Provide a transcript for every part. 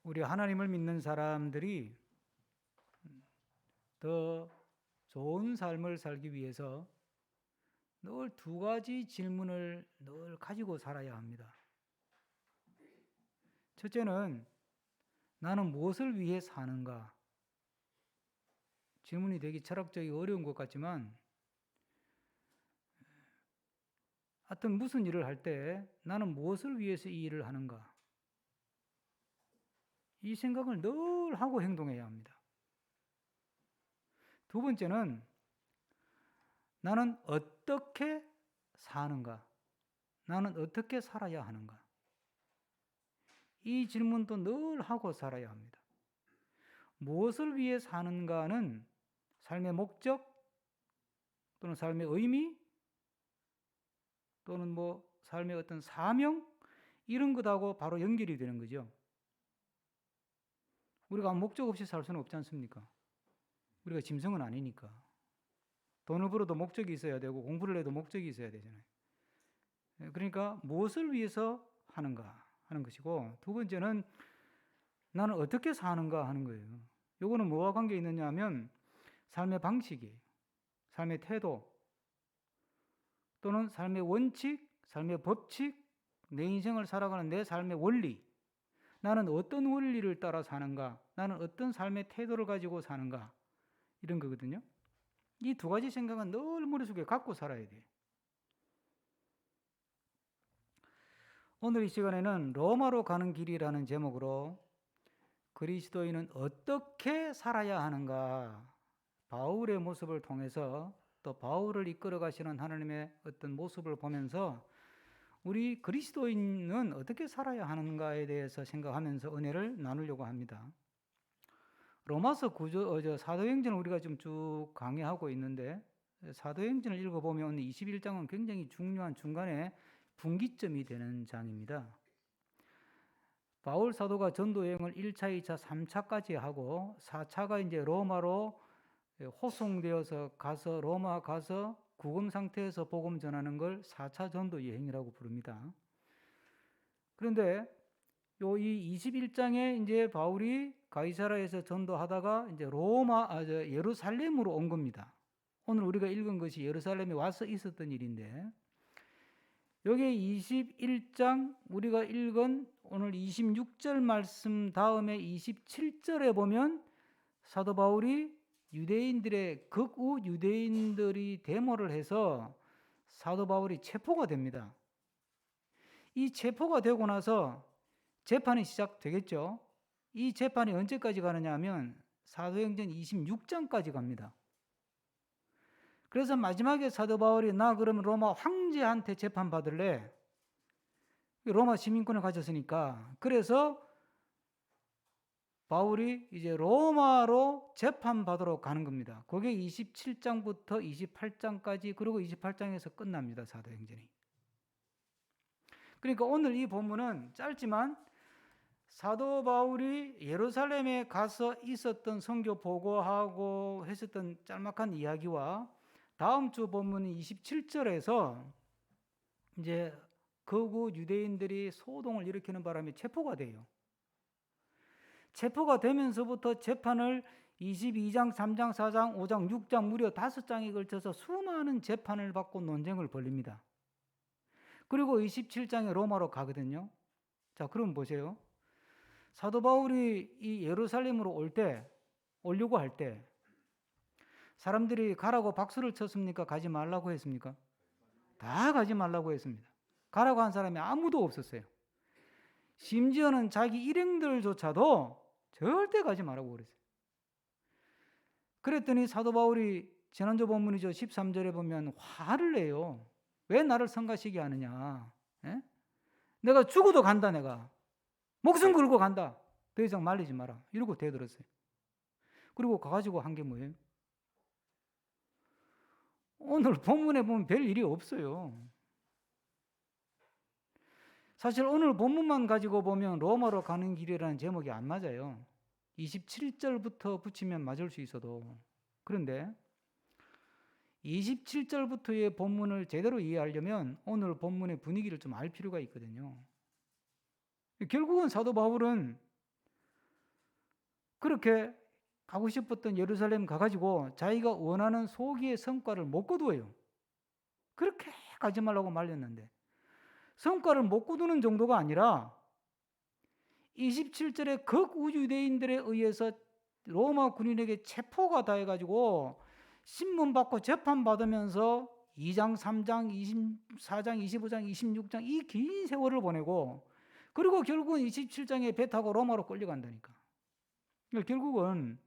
우리 하나님을 믿는 사람들이 더 좋은 삶을 살기 위해서 늘 두 가지 질문을 늘 가지고 살아야 합니다. 첫째는 나는 무엇을 위해 사는가? 질문이 되게 철학적이 어려운 것 같지만 하여튼 무슨 일을 할 때 나는 무엇을 위해서 이 일을 하는가? 이 생각을 늘 하고 행동해야 합니다. 두 번째는 나는 어떻게 사는가? 나는 어떻게 살아야 하는가? 이 질문도 늘 하고 살아야 합니다. 무엇을 위해 사는가는 삶의 목적 또는 삶의 의미 또는 삶의 어떤 사명 이런 것하고 바로 연결이 되는 거죠. 우리가 목적 없이 살 수는 없지 않습니까? 우리가 짐승은 아니니까. 돈을 벌어도 목적이 있어야 되고 공부를 해도 목적이 있어야 되잖아요. 그러니까 무엇을 위해서 하는가 하는 것이고, 두 번째는 나는 어떻게 사는가 하는 거예요. 이거는 뭐와 관계 있느냐 하면 삶의 방식이에요. 삶의 태도 또는 삶의 원칙, 삶의 법칙, 내 인생을 살아가는 내 삶의 원리, 나는 어떤 원리를 따라 사는가, 나는 어떤 삶의 태도를 가지고 사는가, 이런 거거든요. 이 두 가지 생각은 늘 머릿속에 갖고 살아야 돼요. 오늘 이 시간에는 로마로 가는 길이라는 제목으로 그리스도인은 어떻게 살아야 하는가, 바울의 모습을 통해서 또 바울을 이끌어 가시는 하나님의 어떤 모습을 보면서 우리 그리스도인은 어떻게 살아야 하는가에 대해서 생각하면서 은혜를 나누려고 합니다. 로마서 사도행전을 우리가 좀 쭉 강의하고 있는데, 사도행전을 읽어보면 21장은 굉장히 중요한 중간에 분기점이 되는 장입니다. 바울 사도가 전도 여행을 1차, 2차, 3차까지 하고 4차가 이제 로마로 호송되어서 가서 로마 가서 구금 상태에서 복음 전하는 걸 4차 전도 여행이라고 부릅니다. 그런데 이 21장에 이제 바울이 가이사라에서 전도하다가 이제 예루살렘으로 온 겁니다. 오늘 우리가 읽은 것이 예루살렘에 와서 있었던 일인데, 여기 21장 우리가 읽은 오늘 26절 말씀 다음에 27절에 보면 사도 바울이 극우 유대인들이 데모를 해서 사도 바울이 체포가 됩니다. 이 체포가 되고 나서 재판이 시작되겠죠. 이 재판이 언제까지 가느냐 하면 사도행전 26장까지 갑니다. 그래서 마지막에 사도 바울이 나 그러면 로마 황제한테 재판받을래? 로마 시민권을 가졌으니까. 그래서 바울이 이제 로마로 재판받으러 가는 겁니다. 그게 27장부터 28장까지, 그리고 28장에서 끝납니다. 사도행전이. 그러니까 오늘 이 본문은 짧지만 사도 바울이 예루살렘에 가서 있었던 선교 보고하고 했었던 짤막한 이야기와 다음 주 본문 27절에서 이제 거구 유대인들이 소동을 일으키는 바람에 체포가 돼요. 체포가 되면서부터 재판을 22장, 3장, 4장, 5장, 6장 무려 5장에 걸쳐서 수많은 재판을 받고 논쟁을 벌립니다. 그리고 27장에 로마로 가거든요. 자, 그럼 보세요. 사도 바울이 이 예루살렘으로 오려고 할 때 사람들이 가라고 박수를 쳤습니까? 가지 말라고 했습니까? 다 가지 말라고 했습니다. 가라고 한 사람이 아무도 없었어요. 심지어는 자기 일행들조차도 절대 가지 말라고 그랬어요. 그랬더니 사도 바울이 지난주 본문이죠. 13절에 보면 화를 내요. 왜 나를 성가시게 하느냐? 에? 내가 죽어도 간다. 내가 목숨 걸고 간다. 더 이상 말리지 마라. 이러고 대들었어요. 그리고 가가지고 한 게 뭐예요? 오늘 본문에 보면 별 일이 없어요. 사실 오늘 본문만 가지고 보면 로마로 가는 길이라는 제목이 안 맞아요. 27절부터 붙이면 맞을 수 있어도. 그런데 27절부터의 본문을 제대로 이해하려면 오늘 본문의 분위기를 좀 알 필요가 있거든요. 결국은 사도 바울은 그렇게 가고 싶었던 예루살렘 가가지고 자기가 원하는 소기의 성과를 못 거두어요. 그렇게 가지 말라고 말렸는데 성과를 못 거두는 정도가 아니라 27절에 극우유대인들에 의해서 로마 군인에게 체포가 다 해가지고 신문받고 재판받으면서 2장, 3장, 24장, 25장, 26장 이 긴 세월을 보내고 그리고 결국은 27장에 배 타고 로마로 끌려간다니까. 결국은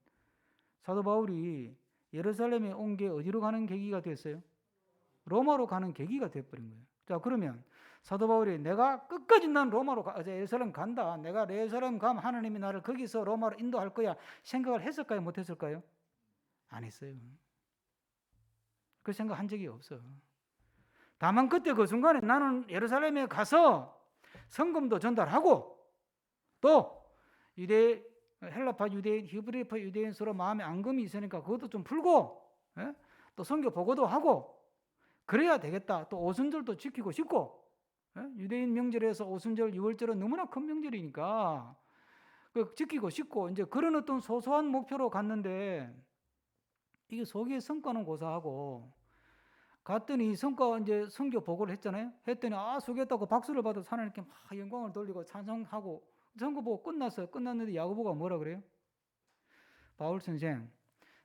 사도 바울이 예루살렘에 온 게 어디로 가는 계기가 됐어요? 로마로 가는 계기가 돼버린 거예요. 자, 그러면 사도 바울이 내가 끝까지 난 로마로 예루살렘 간다. 내가 예루살렘 가면 하나님이 나를 거기서 로마로 인도할 거야. 생각을 했을까요? 못 했을까요? 안 했어요. 그 생각 한 적이 없어. 다만 그때 그 순간에 나는 예루살렘에 가서 성금도 전달하고 또 유대 헬라파 유대인, 히브리파 유대인 서로 마음에 앙금이 있으니까 그것도 좀 풀고 또 선교 보고도 하고 그래야 되겠다. 또 오순절도 지키고 싶고 유대인 명절에서 오순절, 유월절은 너무나 큰 명절이니까 지키고 싶고 이제 그런 어떤 소소한 목표로 갔는데 이게 소기의 성과는 고사하고 갔더니 성과 이제 선교 보고를 했잖아요. 했더니 수고했다고 박수를 받아서 하나님께 막 영광을 돌리고 찬송하고 선거 보고 끝났어요. 끝났는데 야고보가 뭐라 그래요? 바울 선생,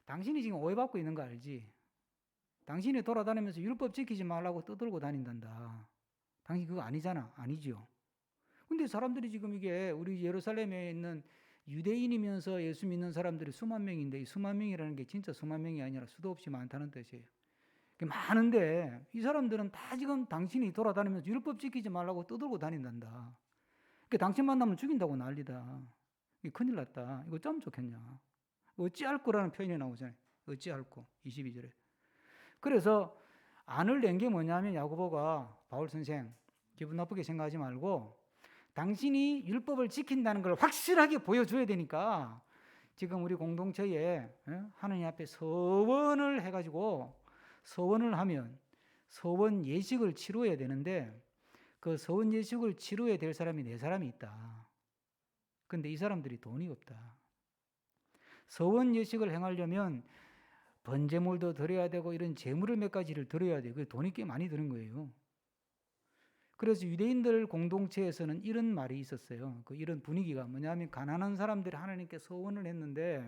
당신이 지금 오해받고 있는 거 알지? 당신이 돌아다니면서 율법 지키지 말라고 떠들고 다닌단다. 당신 그거 아니잖아. 아니죠. 근데 사람들이 지금 이게 우리 예루살렘에 있는 유대인이면서 예수 믿는 사람들이 수만 명인데 이 수만 명이라는 게 진짜 수만 명이 아니라 수도 없이 많다는 뜻이에요. 많은데 이 사람들은 다 지금 당신이 돌아다니면서 율법 지키지 말라고 떠들고 다닌단다. 당신 만나면 죽인다고 난리다. 이게 큰일 났다. 이거 좀 좋겠냐. 어찌할 거라는 표현이 나오잖아요. 어찌할 거. 22절에. 그래서 안을 낸 게 뭐냐면 야고보가 바울 선생 기분 나쁘게 생각하지 말고 당신이 율법을 지킨다는 걸 확실하게 보여줘야 되니까 지금 우리 공동체에 하나님 앞에 서원을 해가지고 서원을 하면 서원 예식을 치루어야 되는데 그 서원 예식을 치루어야 될 사람이 4사람이 있다. 근데 이 사람들이 돈이 없다. 서원 예식을 행하려면 번제물도 드려야 되고 이런 제물을 몇 가지를 드려야 돼요. 그 돈이 꽤 많이 드는 거예요. 그래서 유대인들 공동체에서는 이런 말이 있었어요. 이런 분위기가 뭐냐면 가난한 사람들이 하나님께 서원을 했는데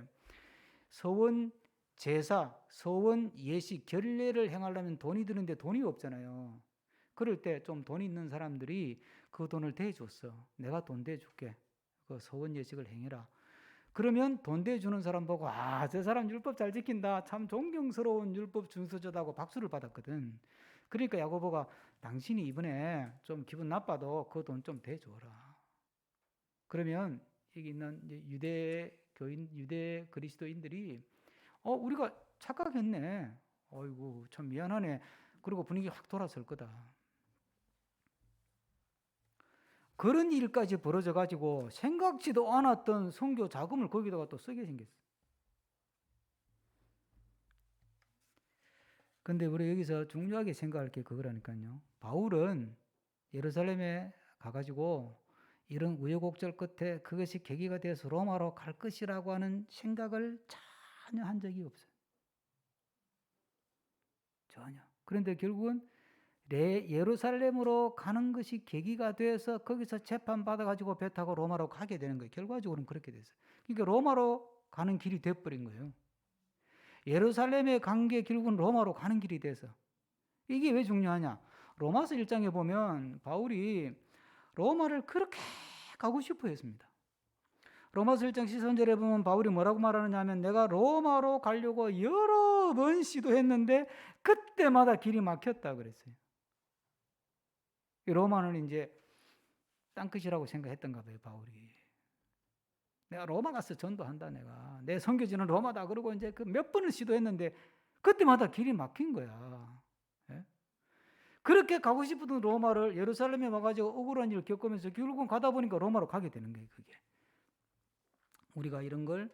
서원 제사, 서원 예식, 결례를 행하려면 돈이 드는데 돈이 없잖아요. 그럴 때 좀 돈 있는 사람들이 그 돈을 대줬어. 내가 돈 대줄게. 그 서원 예식을 행해라. 그러면 돈 대주는 사람 보고 저 사람 율법 잘 지킨다. 참 존경스러운 율법 준수자다고 박수를 받았거든. 그러니까 야고보가 당신이 이번에 좀 기분 나빠도 그 돈 좀 대줘라. 그러면 여기 있는 유대 교인, 유대 그리스도인들이 우리가 착각했네. 어이구 참 미안하네. 그리고 분위기 확 돌아설 거다. 그런 일까지 벌어져 가지고 생각지도 않았던 선교 자금을 거기다가 또 쓰게 생겼어. 근데 우리 여기서 중요하게 생각할 게 그거라니까요. 바울은 예루살렘에 가가지고 이런 우여곡절 끝에 그것이 계기가 돼서 로마로 갈 것이라고 하는 생각을 전혀 한 적이 없어요. 전혀. 그런데 결국은 예루살렘으로 가는 것이 계기가 돼서 거기서 재판받아가지고 배 타고 로마로 가게 되는 거예요. 결과적으로는 그렇게 됐어요. 그러니까 로마로 가는 길이 돼버린 거예요. 예루살렘에 간 게 결국은 로마로 가는 길이 돼서. 이게 왜 중요하냐? 로마서 1장에 보면 바울이 로마를 그렇게 가고 싶어 했습니다. 로마서 1장 13절에 보면 바울이 뭐라고 말하느냐 하면 내가 로마로 가려고 여러 번 시도했는데 그때마다 길이 막혔다 그랬어요. 로마는 이제 땅끝이라고 생각했던가 봐요, 바울이. 내가 로마 가서 전도한다, 내 선교지는 로마다. 그러고 이제 그 몇 번을 시도했는데 그때마다 길이 막힌 거야. 예? 그렇게 가고 싶었던 로마를 예루살렘에 와가지고 억울한 일을 겪으면서 결국은 가다 보니까 로마로 가게 되는 거예요, 그게. 우리가 이런 걸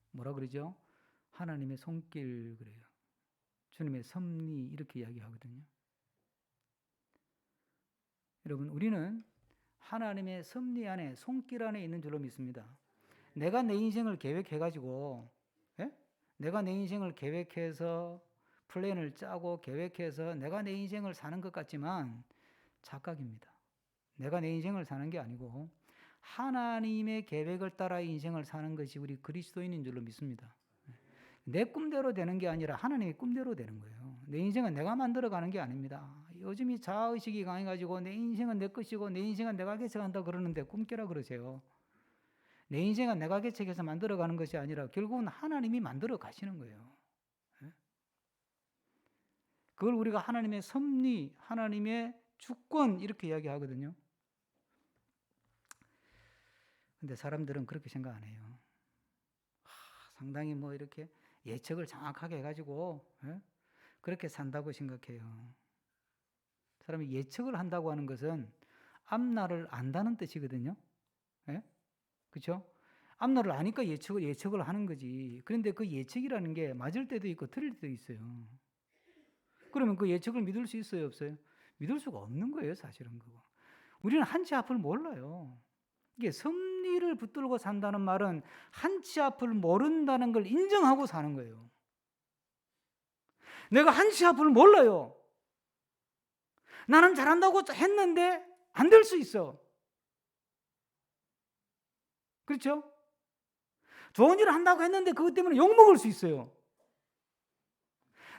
뭐라 그러죠? 하나님의 손길 그래요. 주님의 섭리 이렇게 이야기하거든요. 여러분, 우리는 하나님의 섭리 안에 손길 안에 있는 줄로 믿습니다. 내가 내 인생을 계획해가지고, 예? 내가 내 인생을 계획해서 플랜을 짜고 계획해서 내가 내 인생을 사는 것 같지만 착각입니다. 내가 내 인생을 사는 게 아니고 하나님의 계획을 따라 인생을 사는 것이 우리 그리스도인인 줄로 믿습니다. 내 꿈대로 되는 게 아니라 하나님의 꿈대로 되는 거예요. 내 인생은 내가 만들어가는 게 아닙니다. 요즘 이 자아의식이 강해가지고 내 인생은 내 것이고 내 인생은 내가 개척한다 그러는데 꿈깨라 그러세요. 내 인생은 내가 개척해서 만들어가는 것이 아니라 결국은 하나님이 만들어 가시는 거예요. 그걸 우리가 하나님의 섭리, 하나님의 주권 이렇게 이야기하거든요. 근데 사람들은 그렇게 생각 안 해요. 상당히 뭐 이렇게 예측을 정확하게 해가지고 그렇게 산다고 생각해요. 사람이 예측을 한다고 하는 것은 앞날을 안다는 뜻이거든요. 그렇죠? 앞날을 아니까 예측을 하는 거지. 그런데 그 예측이라는 게 맞을 때도 있고 틀릴 때도 있어요. 그러면 그 예측을 믿을 수 있어요, 없어요? 믿을 수가 없는 거예요, 사실은 그거. 우리는 한치 앞을 몰라요. 이게 섭리를 붙들고 산다는 말은 한치 앞을 모른다는 걸 인정하고 사는 거예요. 내가 한치 앞을 몰라요. 나는 잘한다고 했는데 안 될 수 있어. 그렇죠? 좋은 일을 한다고 했는데 그것 때문에 욕먹을 수 있어요.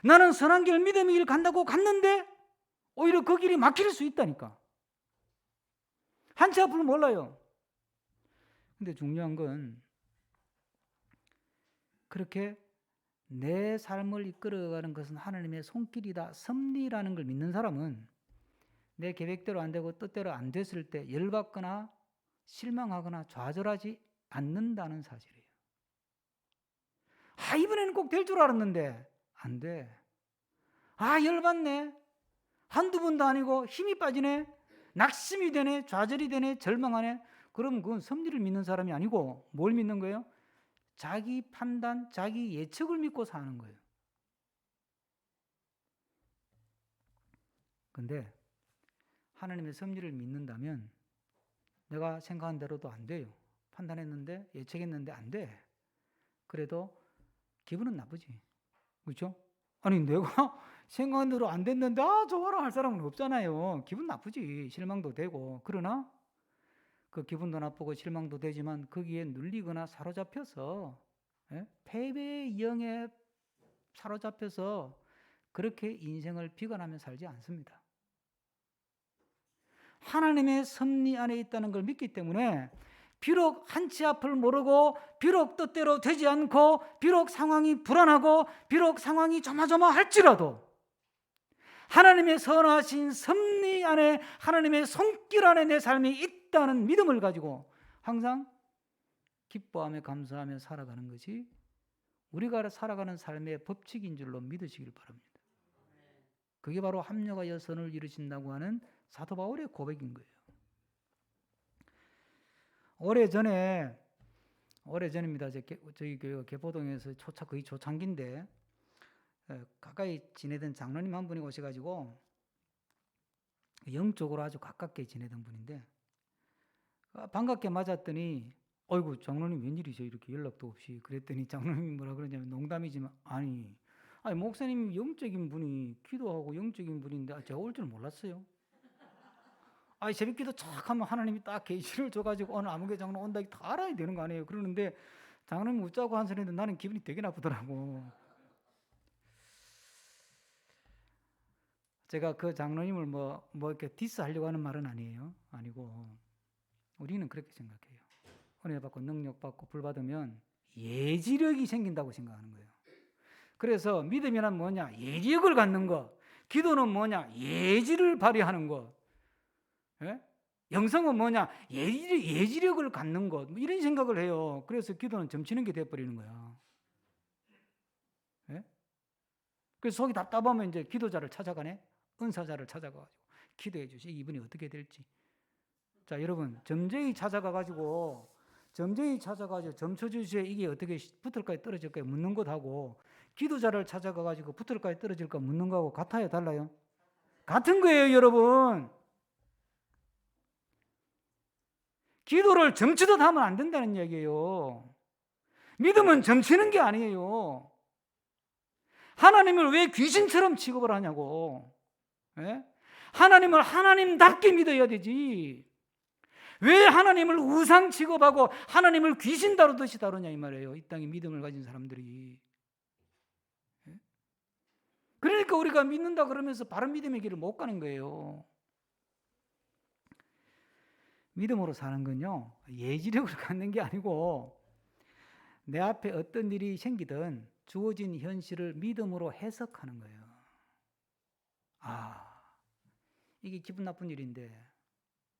나는 선한 길, 믿음의 길 간다고 갔는데 오히려 그 길이 막힐 수 있다니까. 한치 앞을 몰라요. 근데 중요한 건 그렇게 내 삶을 이끌어가는 것은 하나님의 손길이다, 섭리라는 걸 믿는 사람은 내 계획대로 안 되고 뜻대로 안 됐을 때 열받거나 실망하거나 좌절하지 않는다는 사실이에요. 이번에는 꼭 될 줄 알았는데 안 돼. 열받네. 한두 번도 아니고 힘이 빠지네. 낙심이 되네. 좌절이 되네. 절망하네. 그럼 그건 섭리를 믿는 사람이 아니고 뭘 믿는 거예요? 자기 판단, 자기 예측을 믿고 사는 거예요. 근데 하나님의 섭리를 믿는다면 내가 생각한 대로도 안 돼요. 판단했는데 예측했는데 안 돼. 그래도 기분은 나쁘지. 그렇죠? 아니 내가 생각한 대로 안 됐는데 좋아라 할 사람은 없잖아요. 기분 나쁘지. 실망도 되고. 그러나 그 기분도 나쁘고 실망도 되지만 거기에 눌리거나 사로잡혀서 패배의 영에 사로잡혀서 그렇게 인생을 비관하며 살지 않습니다. 하나님의 섭리 안에 있다는 걸 믿기 때문에 비록 한치 앞을 모르고 비록 뜻대로 되지 않고 비록 상황이 불안하고 비록 상황이 조마조마할지라도 하나님의 선하신 섭리 안에 하나님의 손길 안에 내 삶이 있다는 믿음을 가지고 항상 기뻐하며 감사하며 살아가는 것이 우리가 살아가는 삶의 법칙인 줄로 믿으시길 바랍니다. 그게 바로 합력하여 선을 이루신다고 하는 사도 바울의 고백인 거예요. 오래전입니다. 저희 교회가 개포동에서 거의 초창기인데 가까이 지내던 장로님 한 분이 오셔가지고 영적으로 아주 가깝게 지내던 분인데 반갑게 맞았더니 어이구 장로님 웬일이세요? 이렇게 연락도 없이 그랬더니 장로님이 뭐라 그러냐면 농담이지만 아니 목사님이 영적인 분이 기도하고 영적인 분인데 제가 올 줄 몰랐어요. 새벽기도 쫙 하면 하나님이 딱 계시를 줘가지고 오늘 아무개 장로 온다 다 알아야 되는 거 아니에요. 그러는데 장로님 웃자고 한 소리인데 나는 기분이 되게 나쁘더라고. 제가 그 장로님을 뭐 이렇게 디스하려고 하는 말은 아니고 우리는 그렇게 생각해요. 은혜 받고 능력 받고 불 받으면 예지력이 생긴다고 생각하는 거예요. 그래서 믿음이란 뭐냐? 예지력을 갖는 거. 기도는 뭐냐? 예지를 발휘하는 거. 영성은 뭐냐? 예지력을 갖는 것. 이런 생각을 해요. 그래서 기도는 점치는 게 돼버리는 거야. 그래서 속이 답답하면 이제 기도자를 찾아가네. 은사자를 찾아가가지고 기도해 주시. 이분이 어떻게 될지. 자, 여러분 점쟁이 찾아가가지고 점쳐주시에 이게 어떻게 붙을까요? 떨어질까요? 묻는 것하고 기도자를 찾아가가지고 붙을까요? 떨어질까? 묻는 거하고 같아요? 달라요? 같은 거예요, 여러분. 기도를 점치듯 하면 안 된다는 얘기예요. 믿음은 점치는 게 아니에요. 하나님을 왜 귀신처럼 취급을 하냐고. 예? 하나님을 하나님답게 믿어야 되지. 왜 하나님을 우상 취급하고 하나님을 귀신 다루듯이 다루냐 이 말이에요. 이 땅에 믿음을 가진 사람들이. 예? 그러니까 우리가 믿는다 그러면서 바른 믿음의 길을 못 가는 거예요. 믿음으로 사는 건요, 예지력을 갖는 게 아니고 내 앞에 어떤 일이 생기든 주어진 현실을 믿음으로 해석하는 거예요. 아, 이게 기분 나쁜 일인데,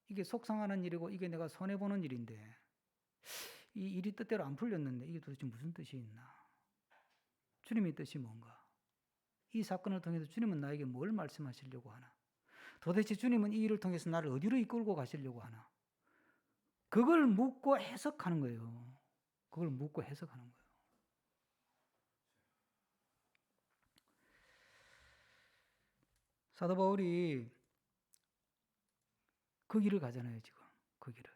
이게 속상하는 일이고, 이게 내가 손해보는 일인데, 이 일이 뜻대로 안 풀렸는데 이게 도대체 무슨 뜻이 있나? 주님의 뜻이 뭔가? 이 사건을 통해서 주님은 나에게 뭘 말씀하시려고 하나? 도대체 주님은 이 일을 통해서 나를 어디로 이끌고 가시려고 하나? 그걸 묻고 해석하는 거예요. 그걸 묻고 해석하는 거예요. 사도 바울이 그 길을 가잖아요, 지금. 그 길을.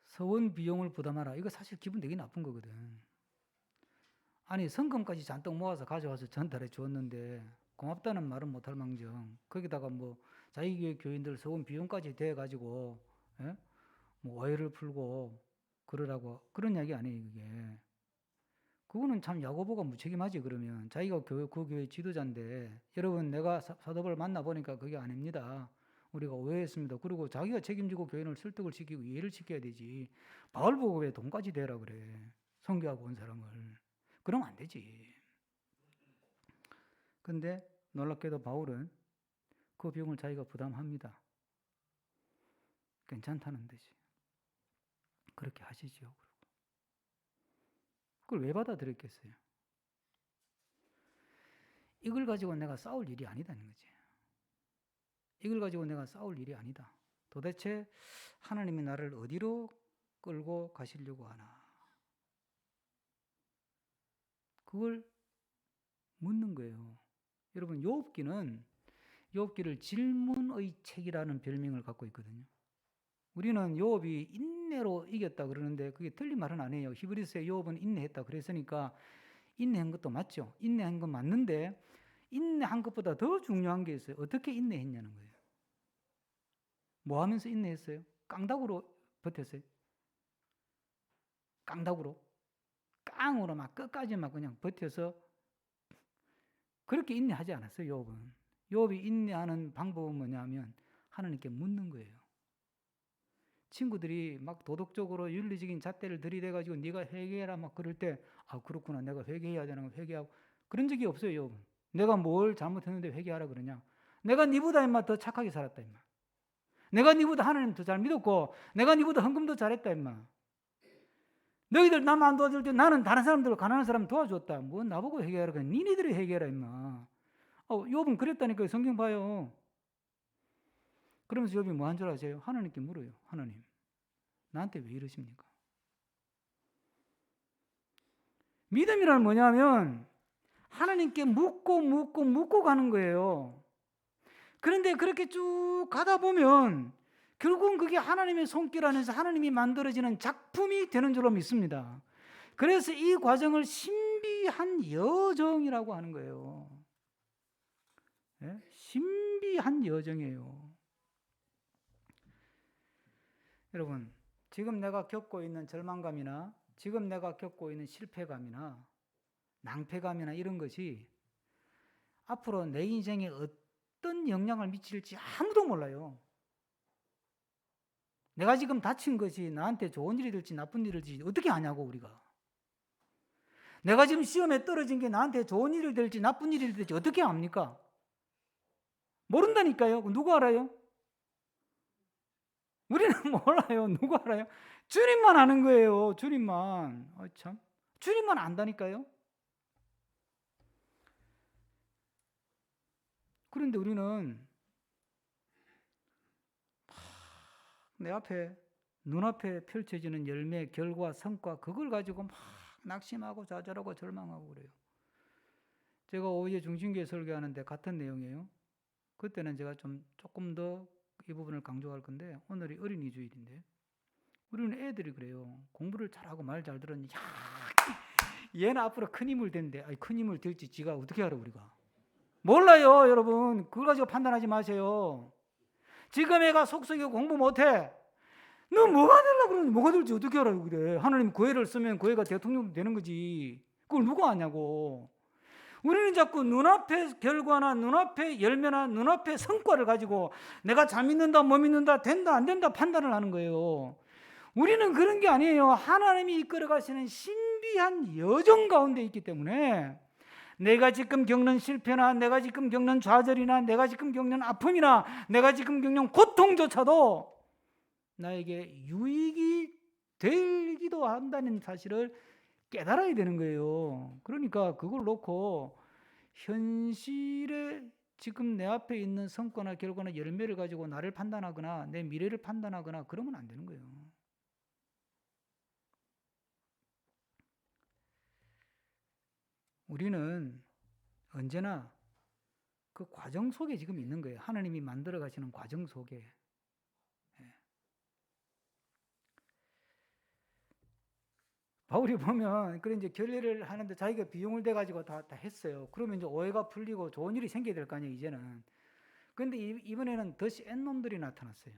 서원 비용을 부담하라. 이거 사실 기분 되게 나쁜 거거든. 아니, 성금까지 잔뜩 모아서 가져와서 전달해 주었는데 고맙다는 말은 못할 망정 거기다가 뭐 자기 교인들 서원 비용까지 대가지고 예? 뭐 오해를 풀고 그러라고 그런 이야기 아니에요. 그게 그거는 참 야고보가 무책임하지. 그러면 자기가 그 교회 지도자인데 여러분 내가 사도 바울을 만나보니까 그게 아닙니다. 우리가 오해했습니다. 그리고 자기가 책임지고 교인을 설득을 시키고 이해를 시켜야 되지. 바울 보고 왜 돈까지 대라 그래. 선교하고 온 사람을. 그러면 안 되지. 근데 놀랍게도 바울은 그 비용을 자기가 부담합니다. 괜찮다는 듯이. 그렇게 하시죠. 그걸 왜 받아들였겠어요? 이걸 가지고 내가 싸울 일이 아니다는 거지. 이걸 가지고 내가 싸울 일이 아니다. 도대체 하나님이 나를 어디로 끌고 가시려고 하나? 그걸 묻는 거예요. 여러분, 욥기를 질문의 책이라는 별명을 갖고 있거든요. 우리는 욥이 인내로 이겼다 그러는데 그게 틀린 말은 아니에요. 히브리서에 욥은 인내했다 그랬으니까 인내한 것도 맞죠. 인내한 건 맞는데 인내한 것보다 더 중요한 게 있어요. 어떻게 인내했냐는 거예요. 뭐 하면서 인내했어요? 깡다구로 버텼어요. 깡다구로. 깡으로 막 끝까지 막 그냥 버텨서 그렇게 인내하지 않았어요. 욥은. 욥이 인내하는 방법은 뭐냐면 하나님께 묻는 거예요. 친구들이 막 도덕적으로 윤리적인 잣대를 들이대가지고 네가 회개해라 막 그럴 때 아 그렇구나 내가 회개해야 되는 거 회개하고 그런 적이 없어요. 욥은. 내가 뭘 잘못했는데 회개하라 그러냐. 내가 니보다 임마 더 착하게 살았다 임마. 내가 니보다 하나님 더 잘 믿었고 내가 니보다 헌금 더 잘했다 임마. 너희들 남 안 도와줄 때 나는 다른 사람들 가난한 사람 도와줬다. 뭐 나보고 회개하라 그래. 니네들이 회개해라 임마. 욥은 그랬다니까요. 성경 봐요. 그러면서 욥이 뭐 한 줄 아세요? 하나님께 물어요. 하나님 나한테 왜 이러십니까? 믿음이란 뭐냐면 하나님께 묻고 가는 거예요. 그런데 그렇게 쭉 가다 보면 결국은 그게 하나님의 손길 안에서 하나님이 만들어지는 작품이 되는 줄로 믿습니다. 그래서 이 과정을 신비한 여정이라고 하는 거예요. 네? 신비한 여정이에요. 여러분, 지금 내가 겪고 있는 절망감이나 지금 내가 겪고 있는 실패감이나 낭패감이나 이런 것이 앞으로 내 인생에 어떤 영향을 미칠지 아무도 몰라요. 내가 지금 다친 것이 나한테 좋은 일이 될지 나쁜 일이 될지 어떻게 아냐고 우리가. 내가 지금 시험에 떨어진 게 나한테 좋은 일이 될지 나쁜 일이 될지 어떻게 압니까? 모른다니까요. 누구 알아요? 우리는 몰라요. 누구 알아요? 주님만 아는 거예요. 주님만. 참. 주님만 안다니까요. 그런데 우리는 내 앞에 눈앞에 펼쳐지는 열매, 결과, 성과 그걸 가지고 막 낙심하고 좌절하고 절망하고 그래요. 제가 오후에 중심교회 설교하는데 같은 내용이에요. 그때는 제가 조금 더 이 부분을 강조할 건데, 오늘이 어린이 주일인데 우리는 애들이 그래요. 공부를 잘하고 말 잘 들었니, 야, 얘는 앞으로 큰 힘을 댄대. 아니, 큰 힘을 댈지 지가 어떻게 알아? 우리가 몰라요. 여러분, 그걸 가지고 판단하지 마세요. 지금 애가 속썩이고 공부 못해, 너 뭐가 되려고 그러는지, 뭐가 될지 어떻게 알아요? 그래, 하나님 그 애를 쓰면 그 애가 대통령 되는 거지. 그걸 누가 아냐고. 우리는 자꾸 눈앞의 결과나 눈앞의 열매나 눈앞의 성과를 가지고 내가 잘 믿는다, 못 믿는다, 된다, 안 된다 판단을 하는 거예요. 우리는 그런 게 아니에요. 하나님이 이끌어 가시는 신비한 여정 가운데 있기 때문에 내가 지금 겪는 실패나 내가 지금 겪는 좌절이나 내가 지금 겪는 아픔이나 내가 지금 겪는 고통조차도 나에게 유익이 되기도 한다는 사실을 깨달아야 되는 거예요. 그러니까 그걸 놓고 현실에 지금 내 앞에 있는 성과나 결과나 열매를 가지고 나를 판단하거나 내 미래를 판단하거나 그러면 안 되는 거예요. 우리는 언제나 그 과정 속에 지금 있는 거예요. 하나님이 만들어 가시는 과정 속에. 바울이 보면 그래 이제 결례를 하는데 자기가 비용을 대 가지고 다 했어요. 그러면 이제 오해가 풀리고 좋은 일이 생겨야 될 거 아니에요, 이제는. 그런데 이번에는 더 센 놈들이 나타났어요.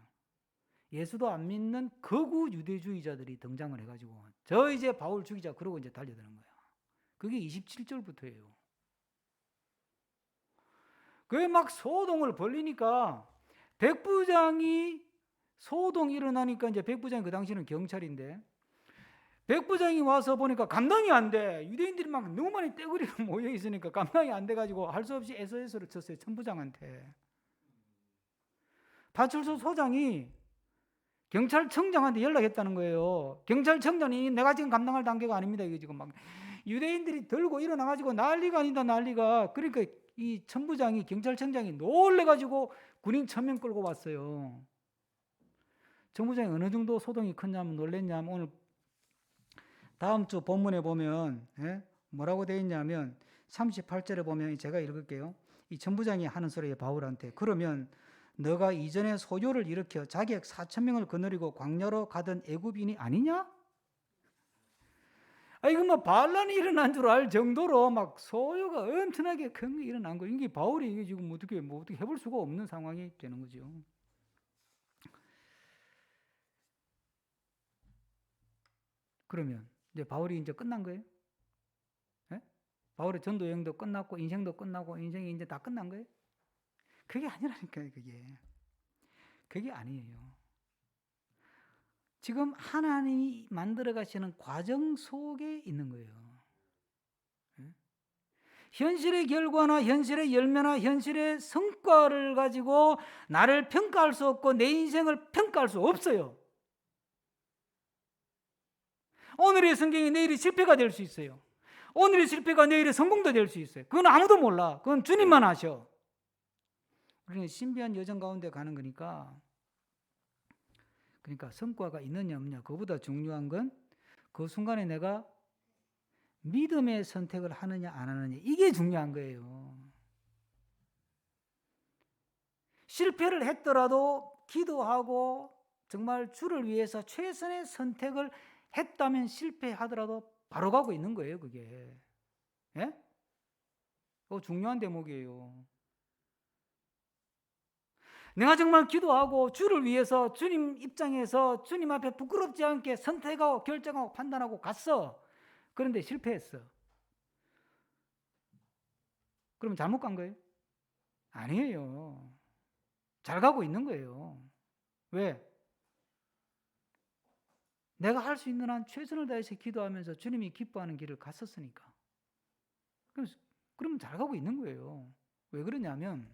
예수도 안 믿는 거구 유대주의자들이 등장을 해가지고 저 이제 바울 죽이자 그러고 이제 달려드는 거야. 그게 27절부터예요. 그게 막 소동을 벌리니까 백부장이 소동 일어나니까 이제 백부장이 그 당시는 경찰인데 백부장이 와서 보니까 감당이 안 돼. 유대인들이 막 너무 많이 떼거리로 모여 있으니까 감당이 안 돼가지고 할 수 없이 SOS를 쳤어요. 천부장한테. 파출소 소장이 경찰청장한테 연락했다는 거예요. 경찰청장이 내가 지금 감당할 단계가 아닙니다. 이게 지금 막 유대인들이 들고 일어나가지고 난리가 아니다, 난리가. 그러니까 이 천부장이, 경찰청장이 놀래가지고 군인 1000명 끌고 왔어요. 천부장이 어느 정도 소동이 컸냐면 놀랬냐면 오늘 다음 주 본문에 보면 뭐라고 되어 있냐면 38절에 보면 제가 읽을게요. 이 천부장이 하는 소리에 바울한테 그러면 너가 이전에 소요를 일으켜 자객 4000명을 거느리고 광야로 가던 애굽인이 아니냐? 이거 뭐 반란이 일어난 줄 알 정도로 막 소요가 엄청나게 큰 게 일어난 거예요. 이게 바울이 이게 지금 어떻게 해볼 수가 없는 상황이 되는 거죠. 그러면 이제 바울이 이제 끝난 거예요? 바울의 전도 여행도 끝났고 인생도 끝나고 인생이 이제 다 끝난 거예요? 그게 아니라니까요. 그게 아니에요. 지금 하나님이 만들어 가시는 과정 속에 있는 거예요. 현실의 결과나 현실의 열매나 현실의 성과를 가지고 나를 평가할 수 없고 내 인생을 평가할 수 없어요. 오늘의 성경이 내일이 실패가 될 수 있어요. 오늘의 실패가 내일의 성공도 될 수 있어요. 그건 아무도 몰라. 그건 주님만 아셔. 우리는 신비한 여정 가운데 가는 거니까, 그러니까 성과가 있느냐 없느냐, 그보다 중요한 건 그 순간에 내가 믿음의 선택을 하느냐 안 하느냐, 이게 중요한 거예요. 실패를 했더라도 기도하고 정말 주를 위해서 최선의 선택을 했다면 실패하더라도 바로 가고 있는 거예요, 그게. 예? 그거 중요한 대목이에요. 내가 정말 기도하고 주를 위해서 주님 입장에서 주님 앞에 부끄럽지 않게 선택하고 결정하고 판단하고 갔어. 그런데 실패했어. 그럼 잘못 간 거예요? 아니에요. 잘 가고 있는 거예요. 왜? 내가 할 수 있는 한 최선을 다해서 기도하면서 주님이 기뻐하는 길을 갔었으니까. 그럼 잘 가고 있는 거예요. 왜 그러냐면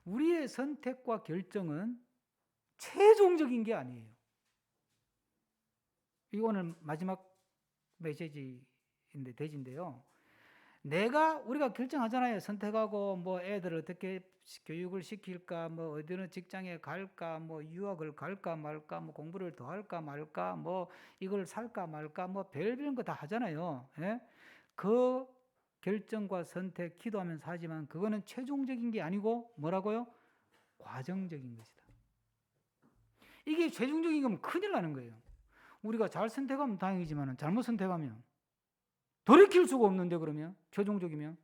우리의 선택과 결정은 최종적인 게 아니에요. 이거 오늘 마지막 메시지인데 대지인데요. 우리가 결정하잖아요. 선택하고 뭐 애들을 어떻게 교육을 시킬까, 뭐 어디는 직장에 갈까, 뭐 유학을 갈까 말까, 뭐 공부를 더 할까 말까, 뭐 이걸 살까 말까, 뭐 별별 거 다 하잖아요. 예? 그 결정과 선택 기도하면서 하지만 그거는 최종적인 게 아니고 뭐라고요? 과정적인 것이다. 이게 최종적인 거면 큰일 나는 거예요. 우리가 잘 선택하면 다행이지만 잘못 선택하면 돌이킬 수가 없는데, 그러면 최종적이면.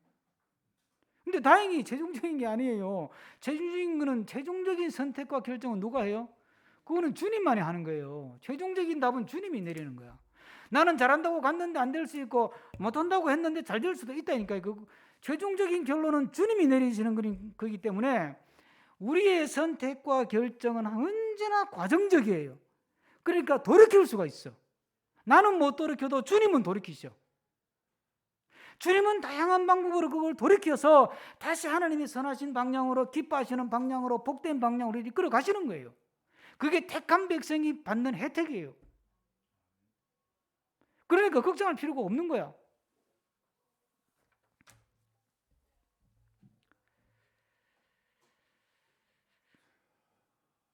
근데 다행히 최종적인 게 아니에요. 최종적인 거는, 최종적인 선택과 결정은 누가 해요? 그거는 주님만이 하는 거예요. 최종적인 답은 주님이 내리는 거야. 나는 잘한다고 갔는데 안 될 수 있고, 못한다고 했는데 잘 될 수도 있다니까요. 그 최종적인 결론은 주님이 내리시는 거기 때문에 우리의 선택과 결정은 언제나 과정적이에요. 그러니까 돌이킬 수가 있어. 나는 못 돌이켜도 주님은 돌이키셔. 주님은 다양한 방법으로 그걸 돌이켜서 다시 하나님이 선하신 방향으로, 기뻐하시는 방향으로, 복된 방향으로 이끌어 가시는 거예요. 그게 택한 백성이 받는 혜택이에요. 그러니까 걱정할 필요가 없는 거야.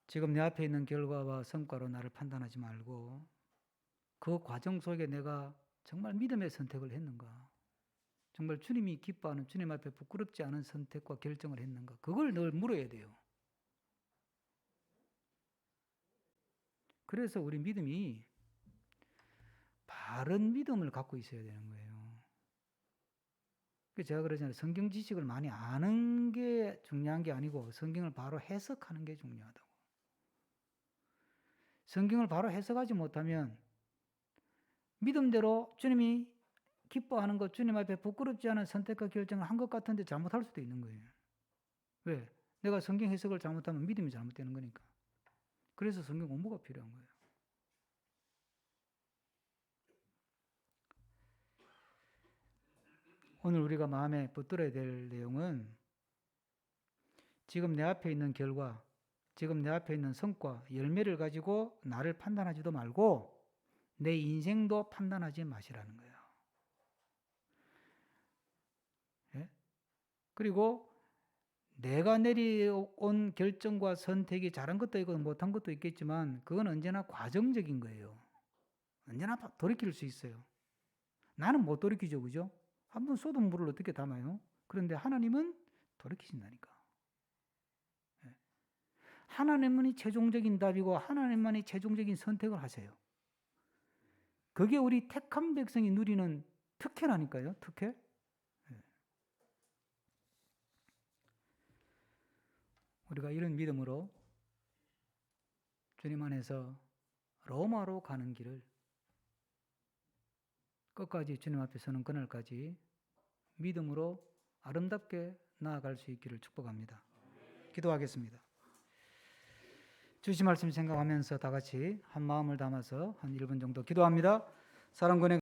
지금 내 앞에 있는 결과와 성과로 나를 판단하지 말고, 그 과정 속에 내가 정말 믿음의 선택을 했는가, 정말 주님이 기뻐하는, 주님 앞에 부끄럽지 않은 선택과 결정을 했는가, 그걸 늘 물어야 돼요. 그래서 우리 믿음이 바른 믿음을 갖고 있어야 되는 거예요. 제가 그러잖아요. 성경 지식을 많이 아는 게 중요한 게 아니고 성경을 바로 해석하는 게 중요하다고. 성경을 바로 해석하지 못하면 믿음대로 주님이 기뻐하는 것, 주님 앞에 부끄럽지 않은 선택과 결정을 한 것 같은데 잘못할 수도 있는 거예요. 왜? 내가 성경 해석을 잘못하면 믿음이 잘못되는 거니까. 그래서 성경 공부가 필요한 거예요. 오늘 우리가 마음에 붙들어야 될 내용은, 지금 내 앞에 있는 결과, 지금 내 앞에 있는 성과, 열매를 가지고 나를 판단하지도 말고 내 인생도 판단하지 마시라는 거예요. 예? 그리고 내가 내려온 결정과 선택이 잘한 것도 있고 못한 것도 있겠지만 그건 언제나 과정적인 거예요. 언제나 돌이킬 수 있어요. 나는 못 돌이키죠, 그죠? 한번 쏟은 물을 어떻게 담아요? 그런데 하나님은 돌이키신다니까. 하나님만이 최종적인 답이고 하나님만이 최종적인 선택을 하세요. 그게 우리 택한 백성이 누리는 특혜라니까요. 특혜. 우리가 이런 믿음으로 주님 안에서 로마로 가는 길을 끝까지 주님 앞에 서는 그날까지 믿음으로 아름답게 나아갈 수 있기를 축복합니다. 기도하겠습니다. 주신 말씀 생각하면서 다 같이 한 마음을 담아서 한 1분 정도 기도합니다. 사랑꾼의